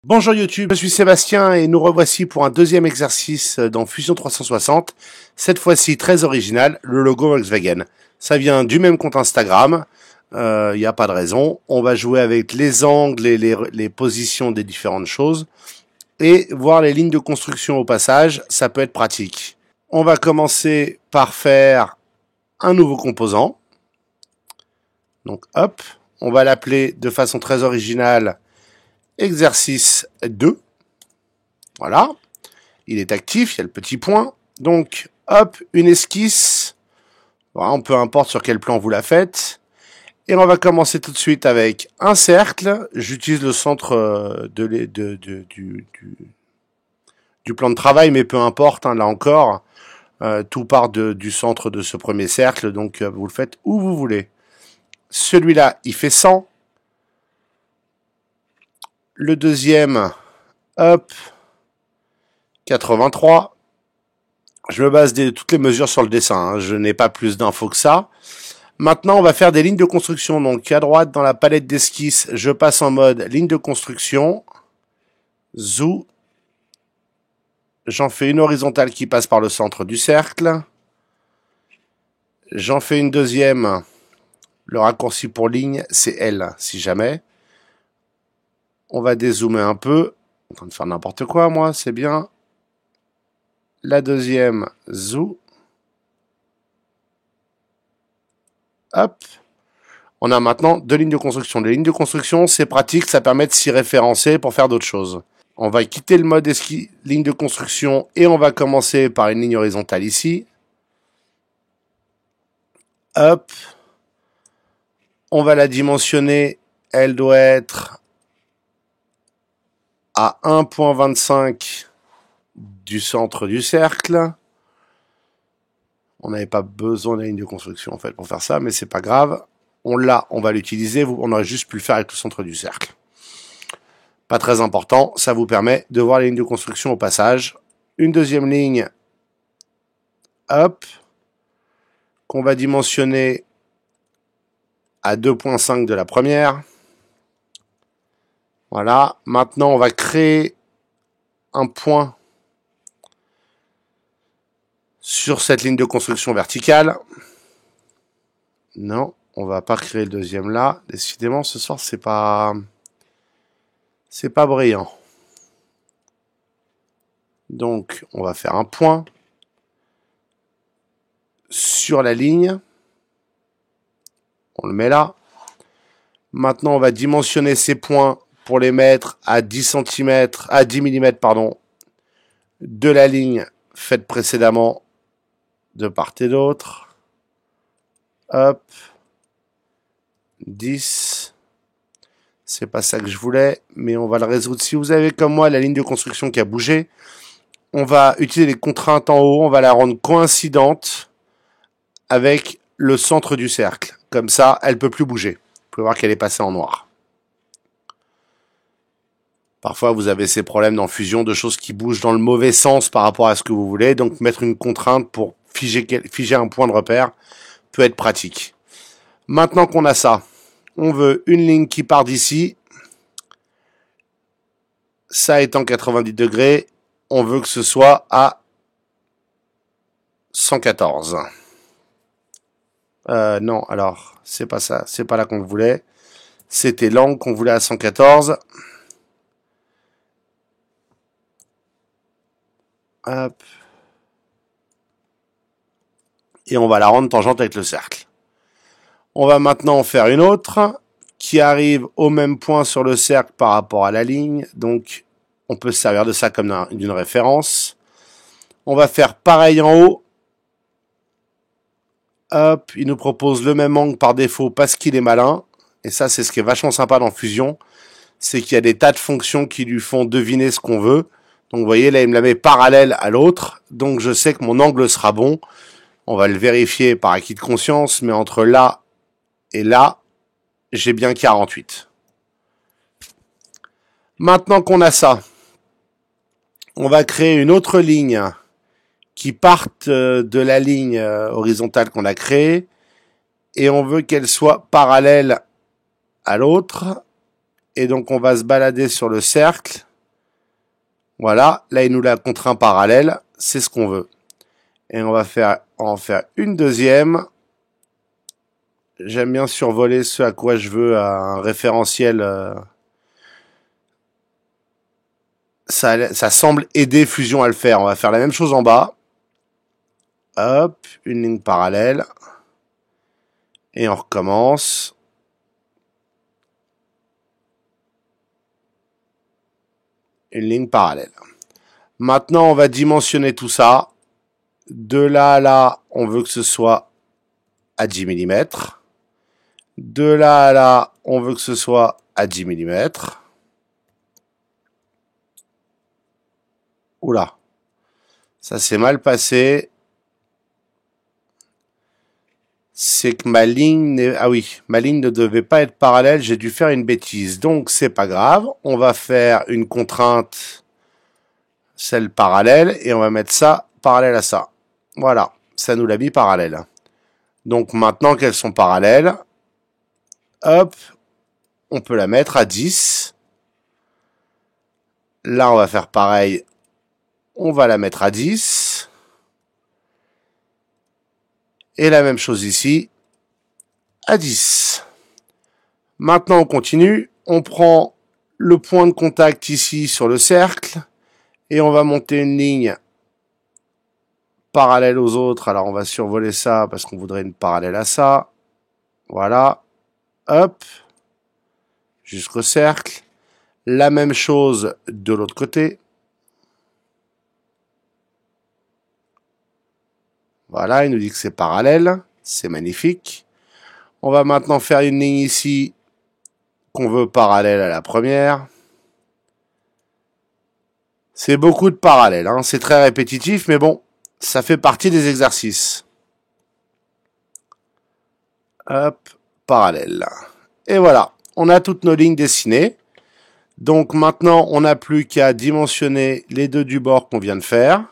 Bonjour YouTube, je suis Sébastien et nous revoici pour un deuxième exercice dans Fusion 360. Cette fois-ci très original, le logo Volkswagen. Ça vient du même compte Instagram, il n'y a pas de raison. On va jouer avec les angles et les positions des différentes choses. Et voir les lignes de construction au passage, ça peut être pratique. On va commencer par faire un nouveau composant. Donc hop, on va l'appeler de façon très originale exercice 2. Voilà. Il est actif, il y a le petit point. Donc, hop, une esquisse. Voilà, peu importe sur quel plan vous la faites. Et on va commencer tout de suite avec un cercle. J'utilise le centre du plan de travail, mais peu importe, hein, là encore. Tout part du centre de ce premier cercle, donc vous le faites où vous voulez. Celui-là, il fait 100. Le deuxième, hop, 83. Je me base toutes les mesures sur le dessin, hein. Je n'ai pas plus d'infos que ça. Maintenant, on va faire des lignes de construction. Donc, à droite, dans la palette d'esquisse, je passe en mode ligne de construction. Zou. J'en fais une horizontale qui passe par le centre du cercle. J'en fais une deuxième. Le raccourci pour ligne, c'est L, si jamais. On va dézoomer un peu. En train de faire n'importe quoi, moi, c'est bien. La deuxième, zou. Hop. On a maintenant deux lignes de construction. Les lignes de construction, c'est pratique, ça permet de s'y référencer pour faire d'autres choses. On va quitter le mode ligne de construction et on va commencer par une ligne horizontale ici. Hop. On va la dimensionner. Elle doit être à 1,25 du centre du cercle. On n'avait pas besoin de la ligne de construction en fait pour faire ça, mais c'est pas grave. On l'a, on va l'utiliser. On aurait juste pu le faire avec le centre du cercle. Pas très important, ça vous permet de voir les lignes de construction au passage. Une deuxième ligne, hop, qu'on va dimensionner à 2,5 de la première. Voilà, maintenant on va créer un point sur cette ligne de construction verticale. Non, on va pas créer le deuxième là. Décidément, ce soir, c'est pas brillant. Donc, on va faire un point sur la ligne. On le met là. Maintenant, on va dimensionner ces points pour les mettre à 10 cm, à 10 mm, pardon, de la ligne faite précédemment de part et d'autre. Hop. 10. C'est pas ça que je voulais, mais on va le résoudre. Si vous avez comme moi la ligne de construction qui a bougé, on va utiliser les contraintes en haut, on va la rendre coïncidente avec le centre du cercle. Comme ça, elle peut plus bouger. Vous pouvez voir qu'elle est passée en noir. Parfois, vous avez ces problèmes dans Fusion de choses qui bougent dans le mauvais sens par rapport à ce que vous voulez. Donc, mettre une contrainte pour figer un point de repère peut être pratique. Maintenant qu'on a ça, on veut une ligne qui part d'ici. Ça étant 90 degrés, on veut que ce soit à 114. Non, alors, c'est pas ça. C'est pas là qu'on voulait. C'était l'angle qu'on voulait à 114. Hop. Et on va la rendre tangente avec le cercle. On va maintenant en faire une autre qui arrive au même point sur le cercle par rapport à la ligne. Donc, on peut se servir de ça comme d'une référence. On va faire pareil en haut. Hop, il nous propose le même angle par défaut parce qu'il est malin. Et ça, c'est ce qui est vachement sympa dans Fusion. C'est qu'il y a des tas de fonctions qui lui font deviner ce qu'on veut. Donc, vous voyez, là, il me la met parallèle à l'autre. Donc, je sais que mon angle sera bon. On va le vérifier par acquis de conscience. Mais entre là et là, j'ai bien 48. Maintenant qu'on a ça, on va créer une autre ligne qui parte de la ligne horizontale qu'on a créée. Et on veut qu'elle soit parallèle à l'autre. Et donc, on va se balader sur le cercle. Voilà, là il nous l'a contraint parallèle, c'est ce qu'on veut. Et on va en faire une deuxième. J'aime bien survoler ce à quoi je veux, un référentiel. Ça semble aider Fusion à le faire. On va faire la même chose en bas. Hop, une ligne parallèle. Et on recommence. Une ligne parallèle. Maintenant, on va dimensionner tout ça. De là à là, on veut que ce soit à 10 mm. De là à là, on veut que ce soit à 10 mm. Oula, ça s'est mal passé. C'est que ma ligne ma ligne ne devait pas être parallèle, j'ai dû faire une bêtise. Donc c'est pas grave, on va faire une contrainte, celle parallèle, et on va mettre ça parallèle à ça. Voilà, ça nous l'a mis parallèle. Donc maintenant qu'elles sont parallèles, hop, on peut la mettre à 10. Là on va faire pareil, on va la mettre à 10. Et la même chose ici, à 10. Maintenant, on continue. On prend le point de contact ici sur le cercle. Et on va monter une ligne parallèle aux autres. Alors, on va survoler ça parce qu'on voudrait une parallèle à ça. Voilà. Hop. Jusqu'au cercle. La même chose de l'autre côté. Voilà, il nous dit que c'est parallèle. C'est magnifique. On va maintenant faire une ligne ici qu'on veut parallèle à la première. C'est beaucoup de parallèles, hein. C'est très répétitif, mais bon, ça fait partie des exercices. Hop, parallèle. Et voilà, on a toutes nos lignes dessinées. Donc maintenant, on n'a plus qu'à dimensionner les deux du bord qu'on vient de faire.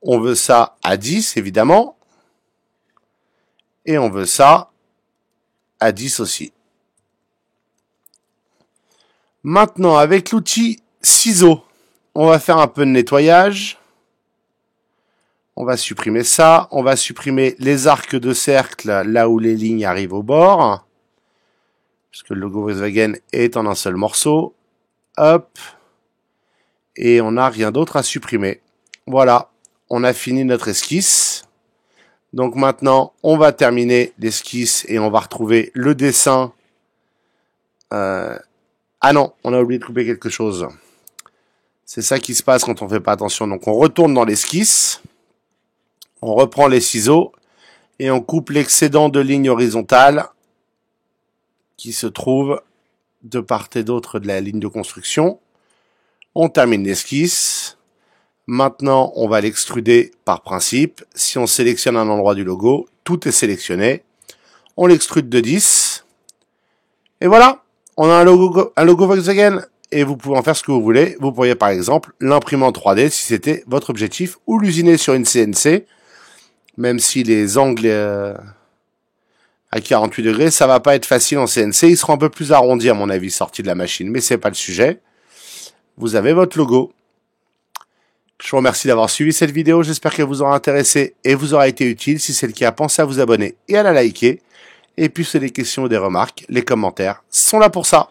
On veut ça à 10, évidemment. Et on veut ça à 10 aussi. Maintenant, avec l'outil ciseaux, on va faire un peu de nettoyage. On va supprimer ça. On va supprimer les arcs de cercle là où les lignes arrivent au bord. Puisque le logo Volkswagen est en un seul morceau. Hop. Et on n'a rien d'autre à supprimer. Voilà. On a fini notre esquisse. Donc maintenant, on va terminer l'esquisse et on va retrouver le dessin. Ah non, on a oublié de couper quelque chose. C'est ça qui se passe quand on fait pas attention. Donc on retourne dans l'esquisse. On reprend les ciseaux. Et on coupe l'excédent de ligne horizontale qui se trouve de part et d'autre de la ligne de construction. On termine l'esquisse. Maintenant, on va l'extruder par principe. Si on sélectionne un endroit du logo, tout est sélectionné. On l'extrude de 10. Et voilà, on a un logo Volkswagen. Et vous pouvez en faire ce que vous voulez. Vous pourriez par exemple l'imprimer en 3D si c'était votre objectif, ou l'usiner sur une CNC. Même si les angles à 48 degrés, ça va pas être facile en CNC. Ils seront un peu plus arrondis à mon avis, sortis de la machine. Mais c'est pas le sujet. Vous avez votre logo. Je vous remercie d'avoir suivi cette vidéo. J'espère qu'elle vous aura intéressé et vous aura été utile. Si c'est le cas, pensez à vous abonner et à la liker. Et puis, si vous avez des questions ou des remarques, les commentaires sont là pour ça.